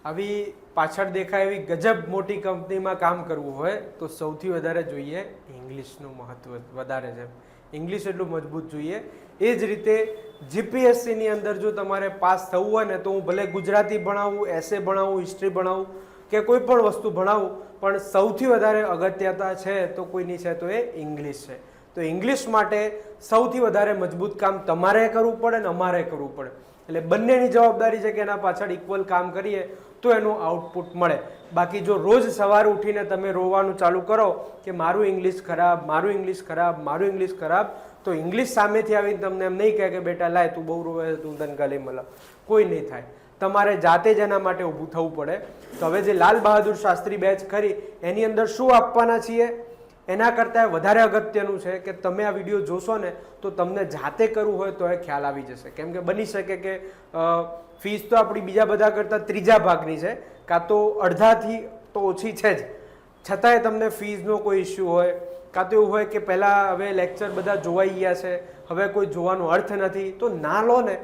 આવી પાછળ દેખાય એવી ગજબ મોટી કંપનીમાં કામ કરવું હોય તો સૌથી વધારે જોઈએ ઇંગ્લિશનું મહત્વ વધારે છે. ઇંગ્લિશ એટલું મજબૂત જોઈએ. એ જ રીતે જીપીએસસીની અંદર જો તમારે પાસ થવું હોય ને તો હું ભલે ગુજરાતી ભણાવું, એસે ભણાવું, હિસ્ટ્રી ભણાવું કે કોઈ પણ વસ્તુ ભણાવું, પણ સૌથી વધારે અગત્યતા છે તો કોઈની છે તો એ ઇંગ્લિશ છે. તો ઇંગ્લિશ માટે સૌથી વધારે મજબૂત કામ તમારે કરવું પડે ને અમારે કરવું પડે. એટલે બંનેની જવાબદારી છે કે એના પાછળ ઇક્વલ કામ કરીએ તો એનું આઉટપુટ મળે. બાકી જો રોજ સવારે ઉઠીને તમે રોવાનું ચાલુ કરો કે મારું ઇંગ્લિશ ખરાબ, મારું ઇંગ્લિશ ખરાબ, મારું ઇંગ્લિશ ખરાબ, તો ઇંગ્લિશ સામેથી આવીને તમને એમ નહીં કહે કે બેટા લાય તું બહુ રોવે તું તને ગલે મળે, કોઈ નહીં થાય. તમારે જાતે જ એના માટે ઊભું થવું પડે. તો હવે જે લાલ બહાદુર શાસ્ત્રી બેચ ખરી એની અંદર શું આપવાના છીએ એના કરતાં વધારે અગત્યનું છે કે તમે આ વિડીયો જોશો ને તો તમને જાતે કરવું હોય તો એ ખ્યાલ આવી જશે. કેમ કે બની શકે કે ફીસ તો આપણી બીજા બધા કરતાં ત્રીજા ભાગની છે, કાં તો અડધાથી તો ઓછી છે જ, છતાંય તમને ફીસનો કોઈ ઇસ્યુ હોય, કાં તો એવું હોય કે પહેલાં હવે લેક્ચર બધા જોવાઈ ગયા છે, હવે કોઈ જોવાનો અર્થ નથી, તો ના લો ને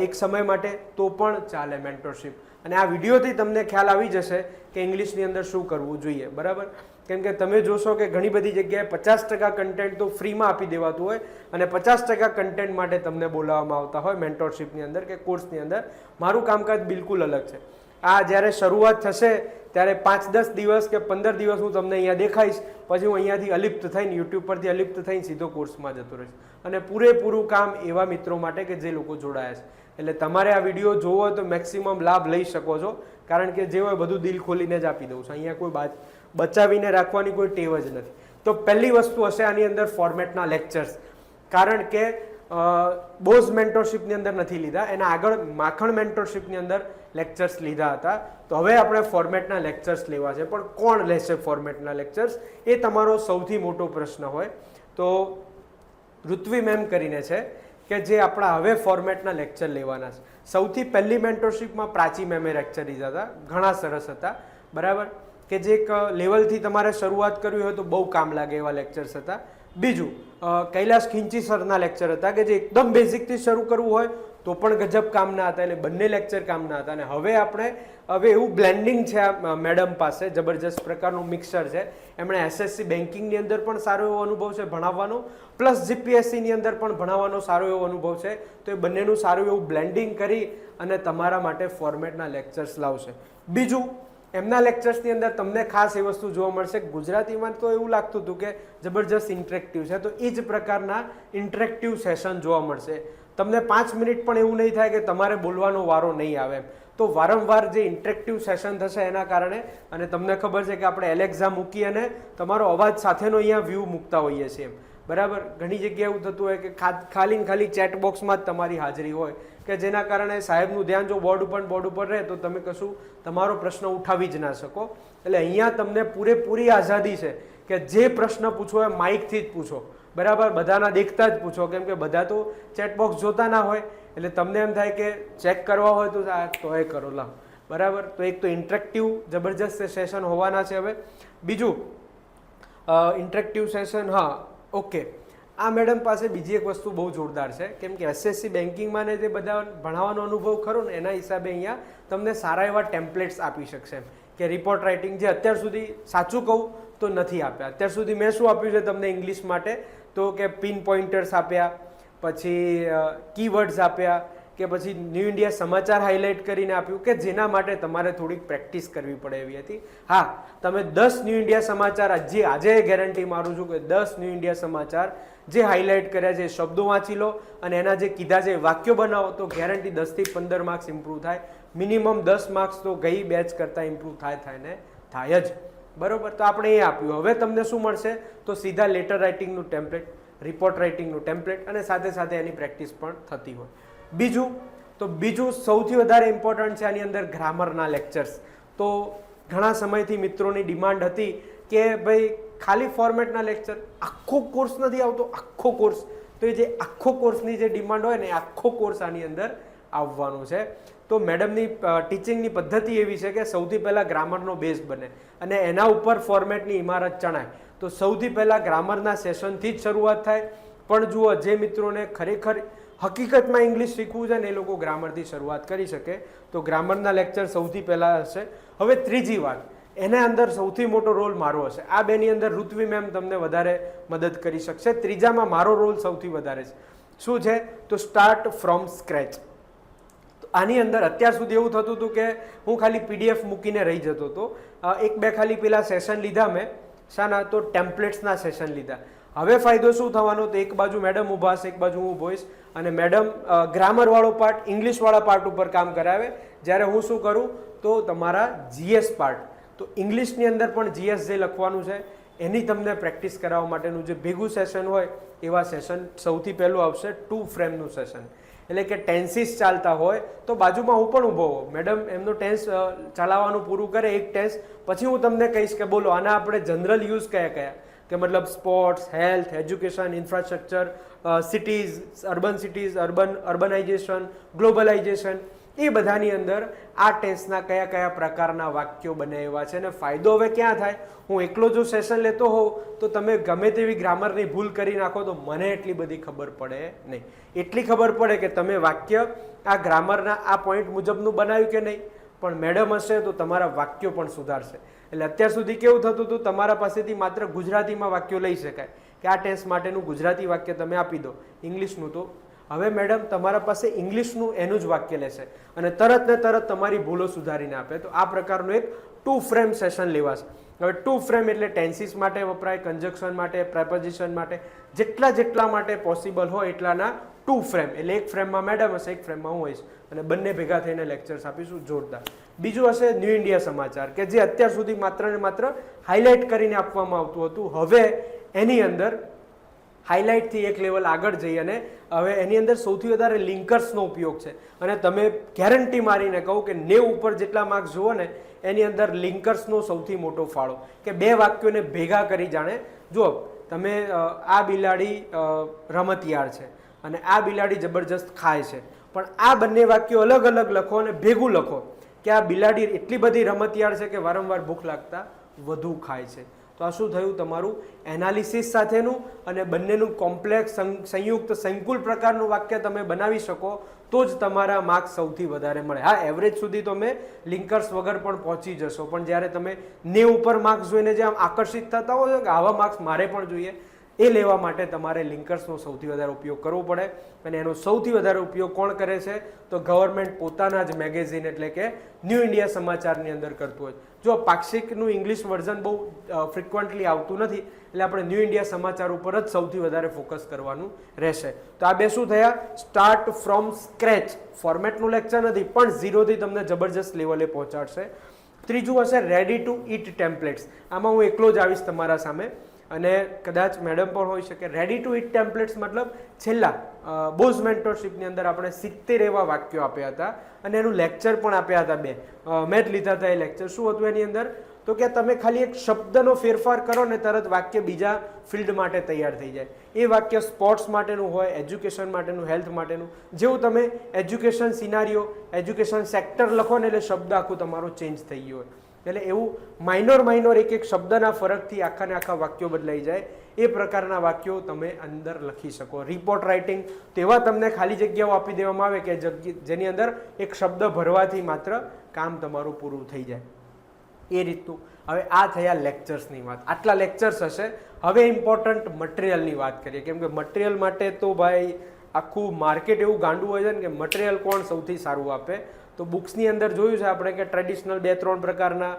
એક સમય માટે તો પણ ચાલે મેન્ટરશિપ. અને આ વિડીયોથી તમને ખ્યાલ આવી જશે કે ઇંગ્લિશની અંદર શું કરવું જોઈએ. બરાબર? કેમ કે તમે જોશો કે ઘણી બધી જગ્યાએ 50% કન્ટેન્ટ તો ફ્રીમાં આપી દેવાતું હોય અને 50% કન્ટેન્ટ માટે તમને બોલાવવામાં આવતા હોય મેન્ટરશિપની અંદર કે કોર્સની અંદર. મારું કામકાજ બિલકુલ અલગ છે. આ જ્યારે શરૂઆત થશે ત્યારે 5-10 દિવસ કે 15 દિવસ હું તમને અહીંયા દેખાઈશ, પછી હું અહીંયાથી અલિપ્ત થઈને યુટ્યુબ પરથી અલિપ્ત થઈને સીધો કોર્સમાં જતો રહીશ. અને પૂરેપૂરું કામ એવા મિત્રો માટે કે જે લોકો જોડાયા છે. એટલે તમારે આ વિડીયો જોવો હોય તો મેક્સિમમ લાભ લઈ શકો છો, કારણ કે જે હોય બધું દિલ ખોલીને જ આપી દઉં છું. અહીંયા કોઈ બચાવીને રાખવાની કોઈ ટેવ જ નથી. તો પહેલી વસ્તુ હશે આની અંદર ફોર્મેટના લેક્ચર્સ, કારણ કે બોઝ મેન્ટરશિપની અંદર નથી લીધા, એના આગળ માખણ મેન્ટરશિપની અંદર લેક્ચર્સ લીધા હતા. તો હવે આપણે ફોર્મેટના લેક્ચર્સ લેવા છે. પણ કોણ લેશે ફોર્મેટના લેક્ચર્સ એ તમારો સૌથી મોટો પ્રશ્ન હોય. તો ઋત્વી મેમ કરીને છે કે જે આપણા હવે ફોર્મેટના લેક્ચર લેવાના છે. સૌથી પહેલી મેન્ટરશિપમાં પ્રાચી મેમે લેક્ચર લીધા હતા, ઘણા સરસ હતા. બરાબર? કે જે એક લેવલથી તમારે શરૂઆત કરવી હોય તો બહુ કામ લાગે એવા લેક્ચર્સ હતા. બીજું કૈલાશ ખીંચી સરના લેક્ચર હતા કે જે એકદમ બેઝિકથી શરૂ કરવું હોય તો પણ ગજબ કામના હતા. એટલે બંને લેક્ચર કામના હતા. અને હવે એવું બ્લેન્ડિંગ છે આ મેડમ પાસે, જબરજસ્ત પ્રકારનું મિક્સર છે. એમણે એસએસસી બેન્કિંગની અંદર પણ સારો એવો અનુભવ છે ભણાવવાનો, પ્લસ જીપીએસસીની અંદર પણ ભણાવવાનો સારો એવો અનુભવ છે. તો એ બંનેનું સારું એવું બ્લેન્ડિંગ કરી અને તમારા માટે ફોર્મેટના લેક્ચર્સ લાવશે. બીજું, એમના લેક્ચર્સની અંદર તમને ખાસ એ વસ્તુ જોવા મળશે. ગુજરાતીમાં તો એવું લાગતું હતું કે જબરજસ્ત ઇન્ટરેક્ટિવ છે, તો એ જ પ્રકારના ઇન્ટરેક્ટિવ સેશન જોવા મળશે. તમને 5 મિનિટ પણ એવું નહીં થાય કે તમારે બોલવાનો વારો નહીં આવે. તો વારંવાર જે ઇન્ટરેક્ટિવ સેશન થશે એના કારણે, અને તમને ખબર છે કે આપણે એલેક્ઝા મૂકી અને તમારો અવાજ સાથેનો અહીંયા વ્યૂ મૂકતા હોઈએ છીએ. બરાબર? ઘણી જગ્યાએ એવું થતું હોય કે ખાલી ચેટ બોક્સમાં જ તમારી હાજરી હોય, કે જેના કારણે સાહેબનું ધ્યાન જો બોર્ડ ઉપર રહે તો તમે કશું તમારો પ્રશ્ન ઉઠાવી જ ના શકો. એટલે અહીંયા તમને પૂરેપૂરી આઝાદી છે કે જે પ્રશ્ન પૂછવો એ માઇકથી જ પૂછો. બરાબર? બધાના દેખતા જ પૂછો, કેમ કે બધા તો ચેટબોક્સ જોતા ના હોય. એટલે તમને એમ થાય કે ચેક કરવા હોય તો એ કરો લા. બરાબર? તો એક તો ઇન્ટરેક્ટિવ જબરજસ્ત સેશન હોવાના છે. હવે બીજું ઇન્ટરેક્ટિવ સેશન, હા ઓકે, આ મેડમ પાસે બીજી એક વસ્તુ બહુ જોરદાર છે. કેમ કે એસએસસી બેન્કિંગમાં ને તે બધા ભણાવવાનો અનુભવ ખરો ને એના હિસાબે અહીંયા તમને સારા એવા ટેમ્પલેટ્સ આપી શકશે. કે રિપોર્ટ રાઇટિંગ જે અત્યાર સુધી, સાચું કહું તો નથી આપ્યા. અત્યાર સુધી મેં શું આપ્યું છે તમને ઇંગ્લિશ માટે, તો કે પિન પોઇન્ટર્સ આપ્યા, પછી કીવર્ડ્સ આપ્યા, કે પછી ન્યૂ ઇન્ડિયા સમાચાર હાઇલાઇટ કરીને આપ્યું, કે જેના માટે તમારે થોડીક પ્રેક્ટિસ કરવી પડે એવી હતી. હા, તમે 10 ન્યૂ ઇન્ડિયા સમાચાર આજે ગેરંટી મારું છું કે 10 ન્યૂ ઇન્ડિયા સમાચાર જે હાઇલાઇટ કર્યા છે શબ્દો વાંચી લો અને એના જે કીધા છે વાક્યો બનાવો તો ગેરંટી 10 થી 15 માર્ક્સ ઇમ્પ્રૂવ થાય. મિનિમમ 10 માર્ક્સ તો ગઈ બેચ કરતાં ઇમ્પ્રૂવ થાય જ. બરોબર? તો આપણે એ આપ્યું. હવે તમને શું મળશે? તો સીધા લેટર રાઇટિંગનું ટેમ્પલેટ, રિપોર્ટ રાઇટિંગનું ટેમ્પલેટ, અને સાથે સાથે એની પ્રેક્ટિસ પણ થતી હોય. બીજું સૌથી વધારે ઇમ્પોર્ટન્ટ છે આની અંદર ગ્રામરના લેક્ચર્સ. તો ઘણા સમયથી મિત્રોની ડિમાન્ડ હતી કે ભાઈ ખાલી ફોર્મેટના લેક્ચર, આખો કોર્સ નથી આવતો, આખો કોર્સ. તો એ જે આખો કોર્સની જે ડિમાન્ડ હોય ને આખો કોર્સ આની અંદર આવવાનો છે. તો મેડમની ટીચિંગની પદ્ધતિ એવી છે કે સૌથી પહેલાં ગ્રામરનો બેઝ બને અને એના ઉપર ફોર્મેટની ઇમારત ચણાય. તો સૌથી પહેલાં ગ્રામરના સેશનથી જ શરૂઆત થાય. પણ જુઓ, જે મિત્રોને ખરેખર હકીકતમાં ઇંગ્લિશ શીખવું છે ને એ લોકો ગ્રામરથી શરૂઆત કરી શકે. તો ગ્રામરના લેક્ચર સૌથી પહેલાં હશે. હવે ત્રીજી વાત, એના અંદર સૌથી મોટો રોલ મારો હશે. આ બેની અંદર ઋત્વી મેમ તમને વધારે મદદ કરી શકશે. ત્રીજામાં મારો રોલ સૌથી વધારે છે. શું છે? તો સ્ટાર્ટ ફ્રોમ સ્ક્રેચ. આની અંદર અત્યાર સુધી એવું થતું હતું કે હું ખાલી PDF મૂકીને રહી જતો હતો. એક બે ખાલી પેલા સેશન લીધા મેં, શાના? તો ટેમ્પલેટ્સના સેશન લીધા. હવે ફાયદો શું થવાનો? તો એક બાજુ મેડમ ઊભા હશે, એક બાજુ હું ઊભો હોઈશ, અને મેડમ ગ્રામરવાળો પાર્ટ, ઇંગ્લિશવાળા પાર્ટ ઉપર કામ કરાવે, જ્યારે હું શું કરું તો તમારા GS પાર્ટ, તો ઇંગ્લિશની અંદર પણ GS જે લખવાનું છે એની તમને પ્રેક્ટિસ કરાવવા માટેનું જે ભેગું સેશન હોય એવા સેશન સૌથી પહેલું આવશે. 2 ફ્રેમનું સેશન, એટલે કે ટેન્સીસ ચાલતા હોય તો બાજુમાં હું પણ ઊભો હોઉં, મેડમ એમનો ટેન્સ ચલાવવાનું પૂરું કરે એક ટેન્સ, પછી હું તમને કહીશ કે બોલો આના આપણે જનરલ યુઝ કયા કયા, કે મતલબ sports, health, education, infrastructure, cities, urbanisation, globalisation, એ બધાની અંદર આ ટેન્સના કયા કયા પ્રકારના વાક્યો બનાવ્યા છે. અને ફાયદો હવે ક્યાં થાય? હું એકલો જો સેશન લેતો હોઉં તો તમે ગમે તેવી ગ્રામરની ભૂલ કરી નાખો તો મને એટલી બધી ખબર પડે નહીં. એટલી ખબર પડે કે તમે વાક્ય આ ગ્રામરના આ પોઈન્ટ મુજબનું બનાવ્યું કે નહીં, પણ મેડમ હશે તો તમારા વાક્યો પણ સુધારશે. એટલે અત્યાર સુધી કેવું થતું હતું, તમારા પાસેથી માત્ર ગુજરાતીમાં વાક્યો લઈ શકાય કે આ ટેન્સ માટેનું ગુજરાતી વાક્ય તમે આપી દો, ઇંગ્લિશનું તો હવે મેડમ તમારા પાસે ઇંગ્લિશનું એનું જ વાક્ય લેશે અને તરત ને તરત તમારી ભૂલો સુધારીને આપે. તો આ પ્રકારનું એક 2 ફ્રેમ સેશન લેવાશે. હવે 2 ફ્રેમ એટલે ટેન્સીસ માટે વપરાય, કન્જક્શન માટે, પ્રેપોઝિશન માટે, જેટલા માટે પોસિબલ હોય એટલાના 2 ફ્રેમ. એટલે એક ફ્રેમમાં મેડમ હશે, એક ફ્રેમમાં હું હોઈશ, અને બંને ભેગા થઈને લેક્ચર્સ આપીશું. જોરદાર. બીજું હશે ન્યૂ ઇન્ડિયા સમાચાર, કે જે અત્યાર સુધી માત્ર ને માત્ર હાઇલાઇટ કરીને આપવામાં આવતું હતું. હવે એની અંદર હાઇલાઇટથી એક લેવલ આગળ જઈ અને હવે એની અંદર સૌથી વધારે લિંકર્સનો ઉપયોગ છે. અને તમે ગેરંટી મારીને કહું કે 90 ઉપર જેટલા માર્ક્સ જુઓ ને એની અંદર લિંકર્સનો સૌથી મોટો ફાળો, કે બે વાક્યોને ભેગા કરી જાણે. જુઓ તમે આ બિલાડી રમતિયાળ છે અને આ બિલાડી જબરજસ્ત ખાય છે, પણ આ બંને વાક્યો અલગ અલગ લખો અને ભેગું લખો કે આ બિલાડી એટલી બધી રમતિયાળ છે કે વારંવાર ભૂખ લાગતા વધુ ખાય છે. તો આ શું થયું? તમારું એનાલિસિસ સાથેનું અને બંનેનું કોમ્પ્લેક્સ સંયુક્ત સંકુલ પ્રકારનું વાક્ય તમે બનાવી શકો તો જ તમારા માર્ક્સ સૌથી વધારે મળે. હા, એવરેજ સુધી તમે લિંકર્સ વગર પણ પહોંચી જશો, પણ જ્યારે તમે 90 ઉપર માર્ક્સ જોઈને જે આમ આકર્ષિત થતા હોય કે આવા માર્ક્સ મારે પણ જોઈએ, એ લેવા માટે તમારે લિંકર્સનો સૌથી વધારે ઉપયોગ કરવો પડે. અને એનો સૌથી વધારે ઉપયોગ કોણ કરે છે? તો ગવર્મેન્ટ પોતાના જ મેગેઝિન એટલે કે ન્યૂ ઇન્ડિયા સમાચારની અંદર કરતું હોય. જો પાક્ષિકનું ઇંગ્લિશ વર્ઝન બહુ ફ્રિકવન્ટલી આવતું નથી, એટલે આપણે ન્યૂ ઇન્ડિયા સમાચાર ઉપર જ સૌથી વધારે ફોકસ કરવાનું રહેશે. તો આ બે શું થયા? Start from scratch. ફોર્મેટનું લેક્ચર નથી, પણ 0 થી તમને જબરજસ્ત લેવલે પહોંચાડશે. ત્રીજું હશે રેડી ટુ ઈટ ટેમ્પલેટ્સ. આમાં હું એકલો જ આવીશ તમારા સામે અને કદાચ મેડમ પણ હોઈ શકે. રેડી ટુ ઈટ ટેમ્પલેટ્સ મતલબ છેલ્લા બોઝ મેન્ટરશિપની અંદર આપણે 70 એવા વાક્યો આપ્યા હતા અને એનું લેક્ચર પણ આપ્યા હતા 2. મેં જ લીધા હતા એ લેક્ચર. શું હતું એની અંદર? તો કે તમે ખાલી એક શબ્દનો ફેરફાર કરો ને તરત વાક્ય બીજા ફિલ્ડ માટે તૈયાર થઈ જાય. એ વાક્ય સ્પોર્ટ્સ માટેનું હોય, એજ્યુકેશન માટેનું, હેલ્થ માટેનું. જેવું તમે એજ્યુકેશન સિનારીઓ, એજ્યુકેશન સેક્ટર લખો ને એટલે શબ્દ આખું તમારો ચેન્જ થઈ ગયો હોય. એટલે એવું માઇનોર એક શબ્દના ફરકથી આખા ને આખા વાક્યો બદલાઈ જાય એ પ્રકારના વાક્યો તમે અંદર લખી શકો. રિપોર્ટ રાઇટિંગ તેવા તમને ખાલી જગ્યાઓ આપી દેવામાં આવે કે જેની અંદર એક શબ્દ ભરવાથી માત્ર કામ તમારું પૂરું થઈ જાય, એ રીતનું. હવે આ થયા લેક્ચર્સની વાત. આટલા લેક્ચર્સ હશે. હવે ઇમ્પોર્ટન્ટ મટીરિયલની વાત કરીએ, કેમ કે મટીરિયલ માટે તો ભાઈ આખું માર્કેટ એવું ગાંડું હોય છે ને કે મટીરિયલ કોણ સૌથી સારું આપે. તો બુક્સની અંદર જોયું છે આપણે કે ટ્રેડિશનલ 2-3 પ્રકારના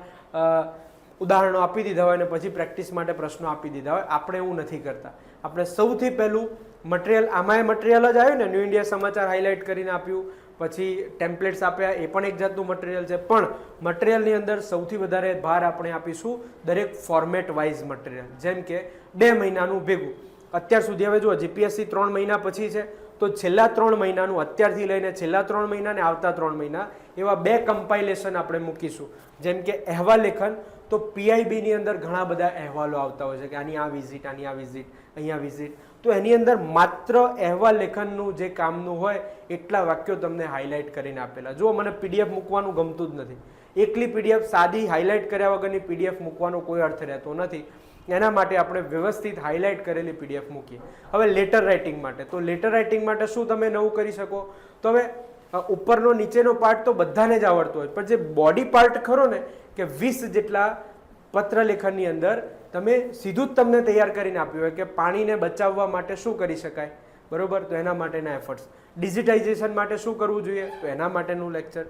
ઉદાહરણો આપી દીધા હોય અને પછી પ્રેક્ટિસ માટે પ્રશ્નો આપી દીધા હોય. આપણે એવું નથી કરતા. આપણે સૌથી પહેલું મટીરિયલ, આમાંય મટીરિયલ જ આવ્યું ને, ન્યૂ ઇન્ડિયા સમાચાર હાઇલાઇટ કરીને આપ્યું, પછી ટેમ્પલેટ્સ આપ્યા, એ પણ એક જાતનું મટીરિયલ છે. પણ મટીરિયલની અંદર સૌથી વધારે ભાર આપણે આપીશું દરેક ફોર્મેટ વાઇઝ મટીરિયલ. જેમ કે 2 મહિનાનું ભેગું. અત્યાર સુધી હવે જુઓ GPSC 3 મહિના પછી છે, તો છેલ્લા 3 મહિનાનું અત્યારથી લઈને છેલ્લા 3 મહિના ને આવતા 3 મહિના એવા 2 કમ્પાઇલેશન આપણે મૂકીશું. જેમ કે અહેવાલ લેખન, તો PIBની અંદર ઘણા બધા અહેવાલો આવતા હોય છે કે આની આ વિઝિટ, આની આ વિઝિટ, અહીંયા વિઝિટ. તો એની અંદર માત્ર અહેવાલ લેખનનું જે કામનું હોય એટલા વાક્યો તમને હાઇલાઇટ કરીને આપેલા. જો મને PDF મૂકવાનું ગમતું જ નથી. એકલી PDF સાદી હાઇલાઇટ કર્યા વગરની PDF મૂકવાનો કોઈ અર્થ રહેતો નથી. એના માટે આપણે વ્યવસ્થિત હાઇલાઇટ કરેલી પીડીએફ મૂકીએ. હવે લેટર રાઇટિંગ માટે, તો લેટર રાઇટિંગ માટે શું તમે નવું કરી શકો? તો હવે ઉપરનો નીચેનો પાર્ટ તો બધાને જ આવડતો હોય, પણ જે બોડી પાર્ટ ખરો ને કે 20 જેટલા પત્ર લેખનની અંદર તમે સીધું જ તમને તૈયાર કરીને આપ્યું હોય કે પાણીને બચાવવા માટે શું કરી શકાય, બરોબર, તો એના માટેના એફર્ટ્સ. ડિજિટાઇઝેશન માટે શું કરવું જોઈએ, તો એના માટેનું લેક્ચર.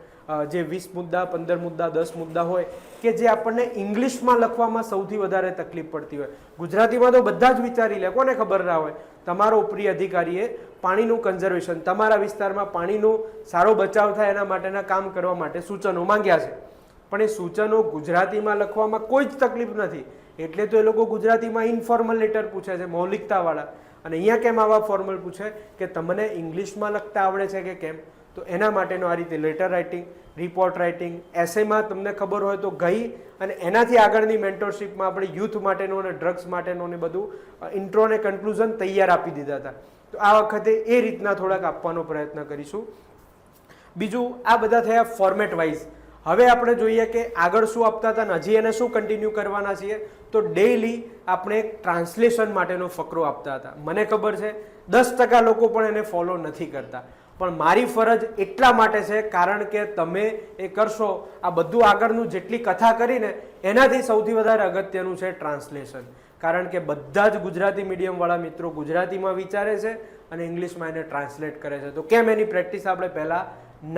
જે 20 મુદ્દા, 15 મુદ્દા, 10 મુદ્દા હોય કે જે આપણને ઇંગ્લિશમાં લખવામાં સૌથી વધારે તકલીફ પડતી હોય. ગુજરાતીમાં તો બધા જ વિચારી લે, કોને ખબર ના હોય. તમારો ઉપરી અધિકારીએ પાણીનું કન્ઝર્વેશન, તમારા વિસ્તારમાં પાણીનો સારો બચાવ થાય એના માટેના કામ કરવા માટે સૂચનો માંગ્યા છે, પણ એ સૂચનો ગુજરાતીમાં લખવામાં કોઈ જ તકલીફ નથી. એટલે તો એ લોકો ગુજરાતીમાં ઇન્ફોર્મલ લેટર પૂછે છે, મૌલિકતાવાળા. અને અહીંયા કેમ આવા ફોર્મલ પૂછે કે તમને ઇંગ્લિશમાં લખતા આવડે છે કે કેમ? તો એના માટેનો આ રીતે લેટર રાઇટિંગ, રિપોર્ટ રાઇટિંગ, એસેમાં તમને ખબર હોય તો ગઈ અને એનાથી આગળની મેન્ટરશિપમાં આપણે યુથ માટેનો અને ડ્રગ્સ માટેનો ને બધું ઇન્ટ્રો અને કન્ક્લુઝન તૈયાર આપી દીધા હતા. તો આ વખતે એ રીતના થોડાક આપવાનો પ્રયત્ન કરીશું. બીજું, આ બધા થયા ફોર્મેટ વાઇઝ. હવે આપણે જોઈએ કે આગળ શું આપતા હતા ને હજી એને શું કન્ટિન્યુ કરવાના છીએ. તો ડેઈલી આપણે એક ટ્રાન્સલેશન માટેનો ફકરો આપતા હતા. મને ખબર છે 10% લોકો પણ એને ફોલો નથી કરતા, પણ મારી ફરજ એટલા માટે છે કારણ કે તમે એ કરશો. આ બધું આગળનું જેટલી કથા કરીને એનાથી સૌથી વધારે અગત્યનું છે ટ્રાન્સલેશન, કારણ કે બધા જ ગુજરાતી મીડિયમવાળા મિત્રો ગુજરાતીમાં વિચારે છે અને ઇંગ્લિશમાં એને ટ્રાન્સલેટ કરે છે. તો કેમ એની પ્રેક્ટિસ આપણે પહેલાં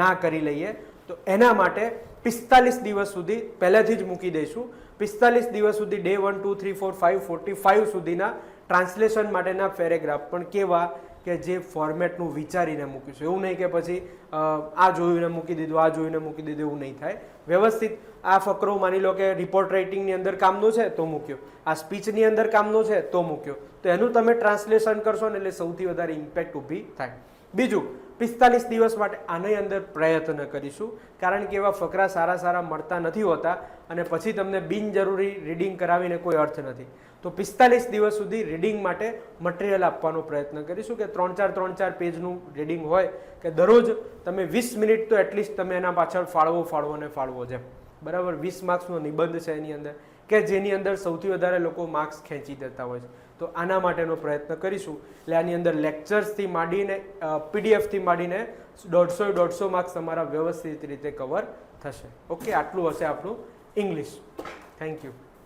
ના કરી લઈએ? તો એના માટે 45 દિવસ સુધી પહેલેથી જ મૂકી દઈશું. 45 દિવસ સુધી ડે 1, 2, 3, 4, 5, 45 સુધીના ટ્રાન્સલેશન માટેના પેરેગ્રાફ પણ કેવા કે જે ફોર્મેટનું વિચારીને મૂકીશું. એવું નહીં કે પછી આ જોઈને મૂકી દીધું, આ જોઈને મૂકી દીધું, એવું નહીં થાય. વ્યવસ્થિત આ ફકરો માની લો કે રિપોર્ટ રાઇટિંગની અંદર કામનો છે તો મૂક્યો, આ સ્પીચની અંદર કામનો છે તો મૂક્યો. તો એનું તમે ટ્રાન્સલેશન કરશો ને એટલે સૌથી વધારે ઇમ્પેક્ટ ઊભી થાય. બીજું, 45 દિવસ માટે આની અંદર પ્રયત્ન કરીશું, કારણ કે એવા ફકરા સારા સારા મળતા નથી હોતા અને પછી તમને બિનજરૂરી રીડિંગ કરાવીને કોઈ અર્થ નથી. તો 45 દિવસ સુધી રીડિંગ માટે મટીરિયલ આપવાનો પ્રયત્ન કરીશું કે 3-4 પેજનું રીડિંગ હોય કે દરરોજ તમે 20 મિનિટ તો એટલીસ્ટ તમે એના પાછળ ફાળવો જેમ, બરાબર. 20 માર્ક્સનો નિબંધ છે એની અંદર કે જેની અંદર સૌથી વધારે લોકો માર્ક્સ ખેંચી દેતા હોય છે. તો આના માટેનો પ્રયત્ન કરીશું. એટલે આની અંદર લેક્ચર્સથી માંડીને પીડીએફથી માંડીને 150 માર્ક્સ તમારા વ્યવસ્થિત રીતે કવર થશે. ઓકે, આટલું હશે આપણું ઇંગ્લિશ. Thank you.